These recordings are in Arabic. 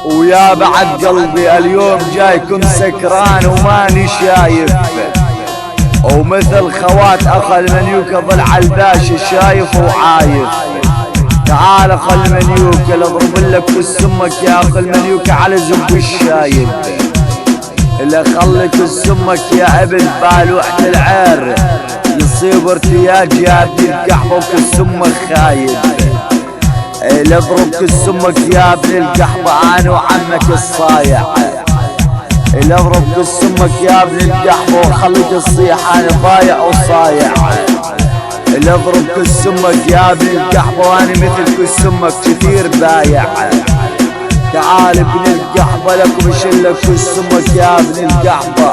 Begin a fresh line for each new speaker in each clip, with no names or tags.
ويا بعد قلبي اليوم جايكم سكران وماني شايف، ومثل خوات اخ المنيوكة ظل عالباشا شايف وعايف. تعال اخ المنيوكة اضرب لك السمك يا اخ المنيوكة على زب الشايب، اللي خلك السمك يا ابن بالوحة العير يصيب ارتياج يا ابن القحبة وكالسمك خايب. اضرب كالسمك يا ابن القحبة انا وعمك الصايع، اضرب كالسمك يا ابن القحبة وخليك تصيح انا ضايع وصايع. اضرب كالسمك يا ابن القحبة وانا مثل كالسمك كثير بايع. تعال ابن القحبة لكم شلك كالسمك يا ابن القحبة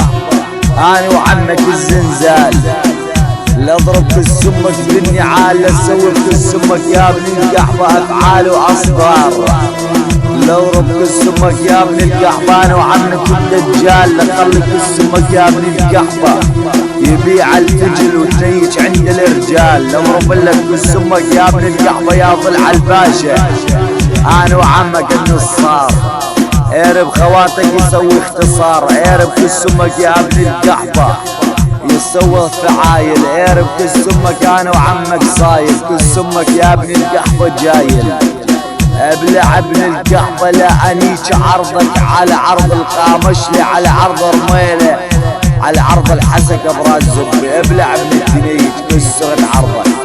انا وعمك الزنزال. اضرب كالسمك بالنعال لسوي كالسمك يا ابن القحبة افعال واصدار. اضرب كالسمك يا ابن القحبة انا وعمك الدجال لخلك السمك يا ابن القحبة يبيع الفجل وتنيج عند الرجال. اضرب لك كالسمك يا ابن القحبة يا ضلع الباشا انا وعمك النصار. اعرب خواتك يسوي اختصار، اعرب كالسمك يا ابن القحبة يسوي فعايل. اعرب كالسمك انا وعمك صايل، كالسمك يا ابن القحبة جايل. ابلع ابن القحبة لا انيك عرضك على عرض القامشلي، على عرض رميلة، على عرض الحسكة براس زبي. ابلع ابن الدنيج كسرت عرضك.